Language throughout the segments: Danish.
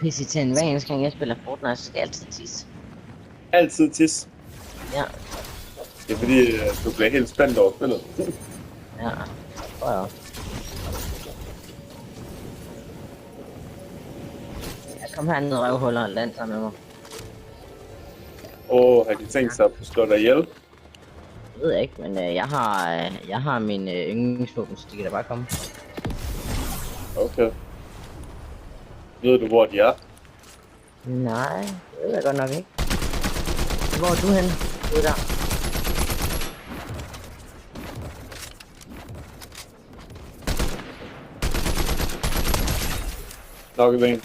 pisse til hver eneste gang jeg spiller Fortnite, så skal jeg altid tisse. Altid tis. Ja, Det er fordi, du bliver helt spændt over spillet. ja. Tror jeg også. Jeg kom herned og røvhuller og land sammen med mig. Har de tænkt sig at slå dig ihjel? Det ved jeg ikke, men jeg har min yndlingsvåben, så de kan da bare komme. Okay. Ved du, hvor de er? Nej, det ved jeg godt nok ikke. Hvor er du henne? Du er der. Nok en.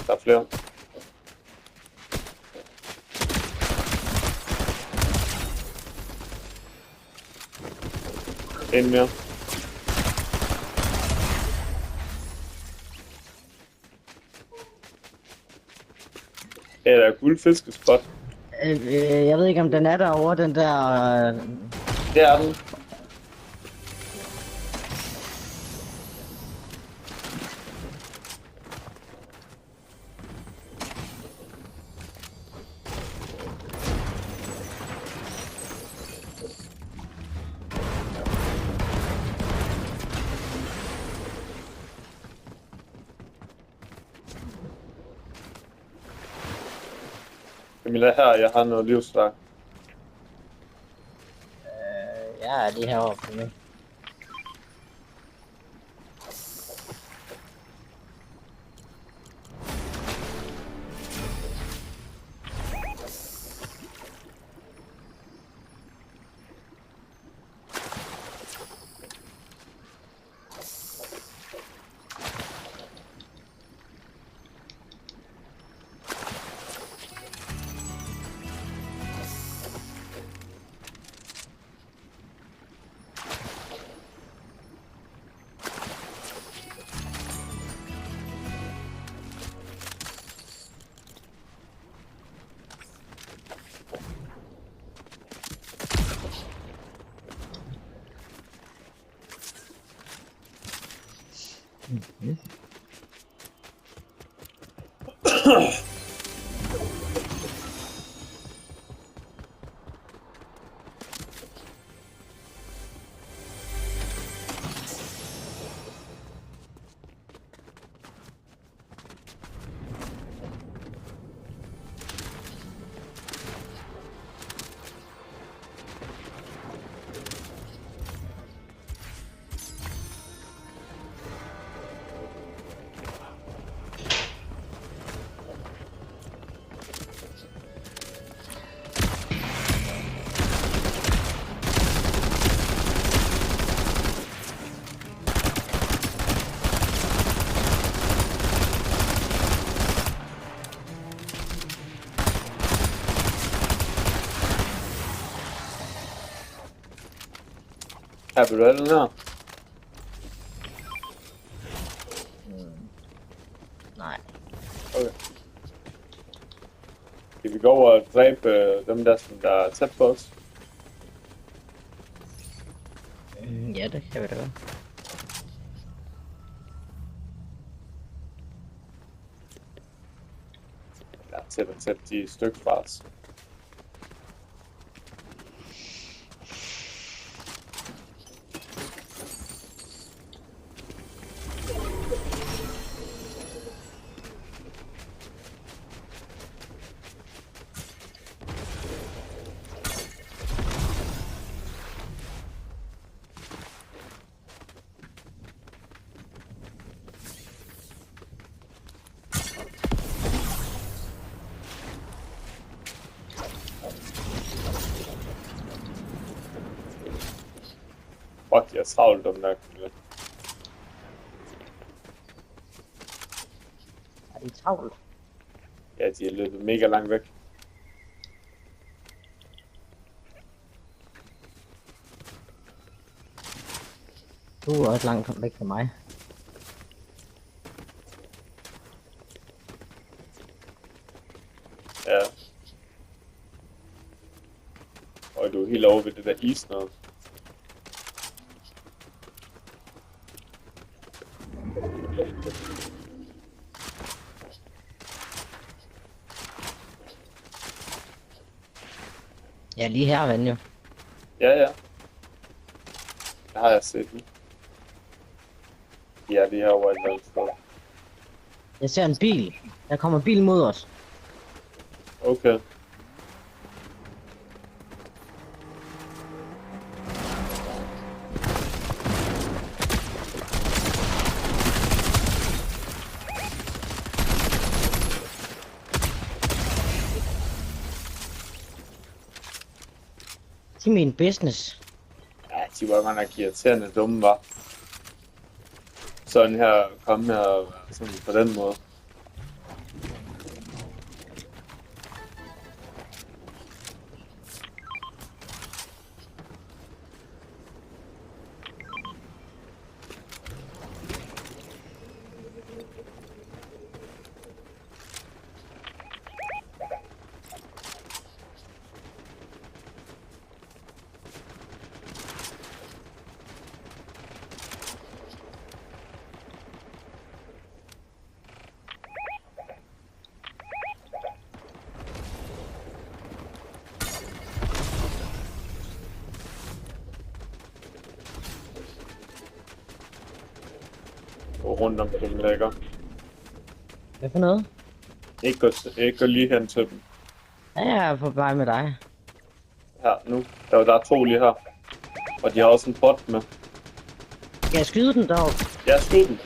Der er flere. En mere. Ja, der er guldfiskespot. Jeg ved ikke, om den er derovre, den der... Det er den. Camilla, her, jeg har noget livsværk. Jeg er lige heroppe for mig. Her, vil du have den her? Nej. Okay. Skal vi gå over og dræbe dem der, som der er tæt på os? Ja, det kan vi da godt. Ja, tæt, de er et stykke fra os. Fuck, jeg er travlt om der. Er de travlt? Ja, de er løbet mega langt væk. Du er også langt væk fra mig. Og du er helt over ved det der is noget. Ja, lige her, ven jo. Ja, ja. Det har jeg set nu. Ja, det her over et eller andet sted. Jeg ser en bil. Der kommer bil mod os. Okay. Det er min business. Ja, de var godt nok irriterende dumme, var. Sådan her, kom her og sådan på den måde. Gå rundt omkring lækker. Hvad for noget? Ikke gå lige hen til dem. Ja, jeg er på vej med dig. Her, nu. Der er 2 lige her. Og de har også en bot med. Skal jeg skyde den dog? Ja, skyd den.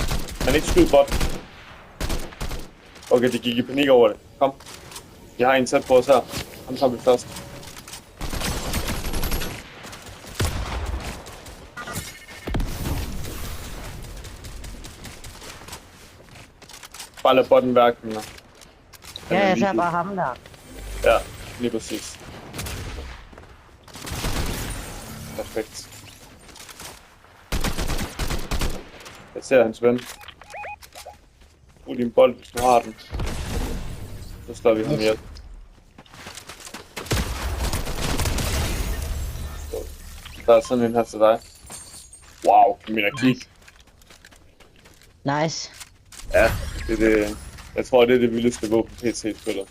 Men ikke skyd bot. Okay, de gik i panik over det. Kom. Jeg har en tæt på os her. Ham tager vi først. Bare lad botten værke den her. Ja, jeg ser bare ham der. Ja, lige præcis. Perfekt. Jeg ser hans ven. Brug din bold, hvis du har den. Så slår vi ham ihjel. Der er sådan en her til dig. Wow, Camilla, kig. Nice. Ja, det er det. Jeg tror, det er det vildeste våben PC-spiller.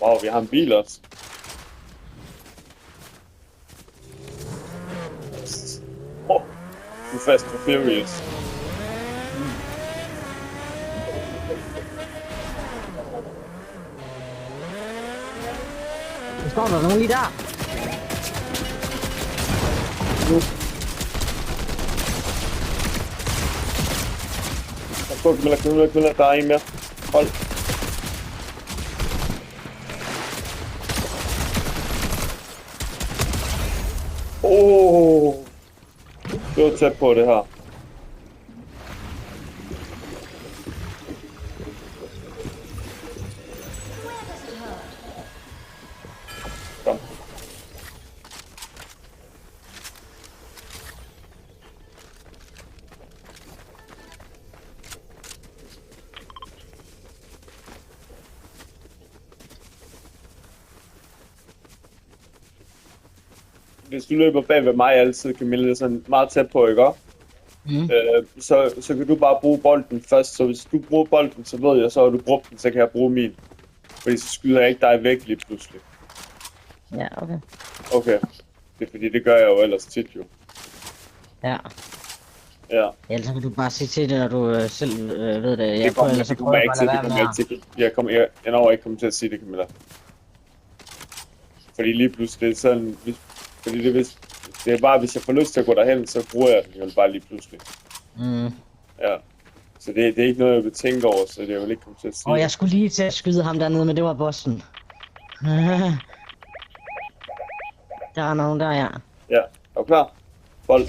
Wow, vi har en bil også. Oh, du er Fast and Furious. Der står der nogen lige der. Camilla, der er en mere. Hold. Det var tæt på det her. Kom. Hvis du løber bag ved mig altid, Camilla, det er sådan meget tæt på, ikke? Så kan du bare bruge bolden først. Så hvis du bruger bolden, så ved jeg, så har du brugt den, så kan jeg bruge min. Fordi så skyder jeg ikke dig væk lige pludselig. Ja, okay. Okay. Det er fordi, det gør jeg jo ellers tit jo. Ja. Ja. Ellers kan du bare sige til det, når du selv ved det. Det kommer jeg ikke til. Jeg når ikke kommer til at sige det, Camilla. Fordi lige pludselig, det er sådan... Fordi det er bare, hvis jeg får lyst til at gå derhen, så bruger jeg den jo bare lige pludselig. Ja. Så det er ikke noget, jeg vil tænke over, så det er jo ikke kommet til at sige. Jeg skulle lige til at skyde ham dernede, men det var bossen. Der er nogen der, ja. Ja, er du klar? Bold.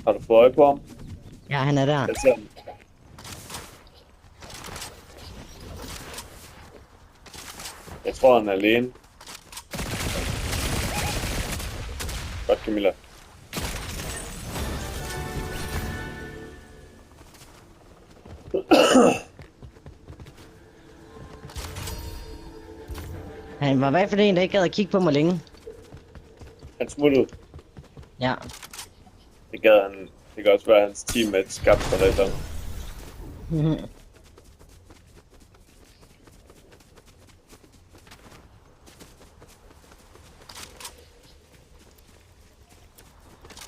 Har du fået øje på ham? Ja, han er der. Jeg ser den. Jeg tror, han er alene. Godt, Camilla. Han var i hvert fald en, der ikke gad at kigge på mig længe. Han smuttede. Ja. Det gad han. Det kan også være, at hans teammate skabte sig lidt.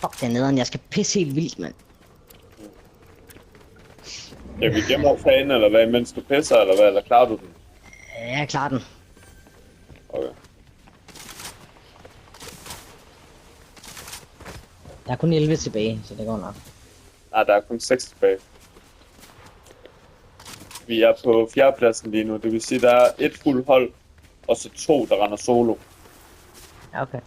Fuck, den nederen. Jeg skal pisse helt vildt, mand. Ja, vi gemmer fanen, eller hvad, mens du pisser, eller hvad? Eller klarer du den? Jeg klarer den. Okay. Der er kun 11 tilbage, så det går nok. Nej, der er kun 6 tilbage. Vi er på 4. pladsen lige nu. Det vil sige, der er et fuldt hold, og så 2, der render solo. Ja, okay.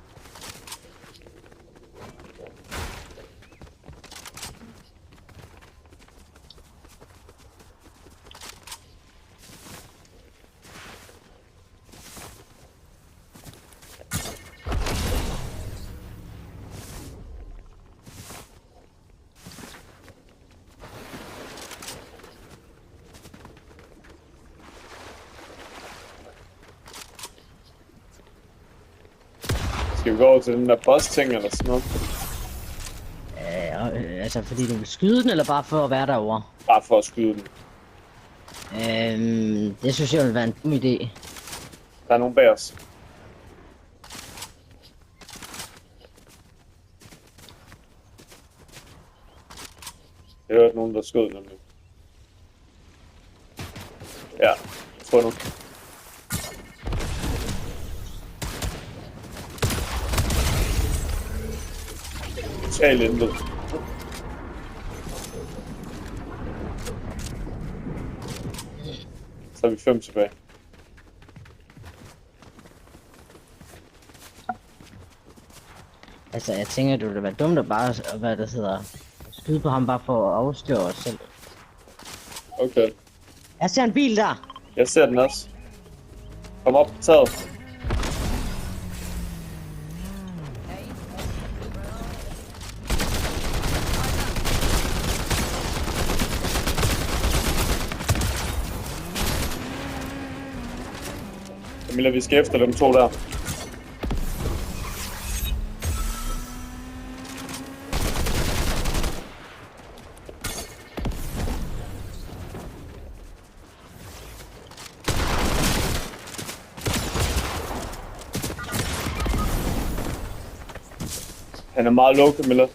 Skal vi gå over til den der boss-ting eller sådan noget? Altså, fordi du vil skyde den, eller bare for at være derovre? Bare for at skyde den. Det synes jeg vil være en god idé. Der er nogen bag os. Jeg hørte nogen, der skød nemlig. Ja, fundet. Totalt intet. Så er vi 5 tilbage. Altså, jeg tænker, det ville være dumt at bare, hvad der hedder, skyde på ham bare for at afsløre os selv. Okay. Jeg ser en bil der! Jeg ser den også. Kom op på taget. Camilla, vi skal efter dem 2 der. Han er meget low, Camilla.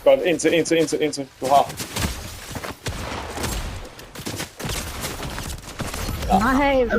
Godt, en til. Du har. Nej,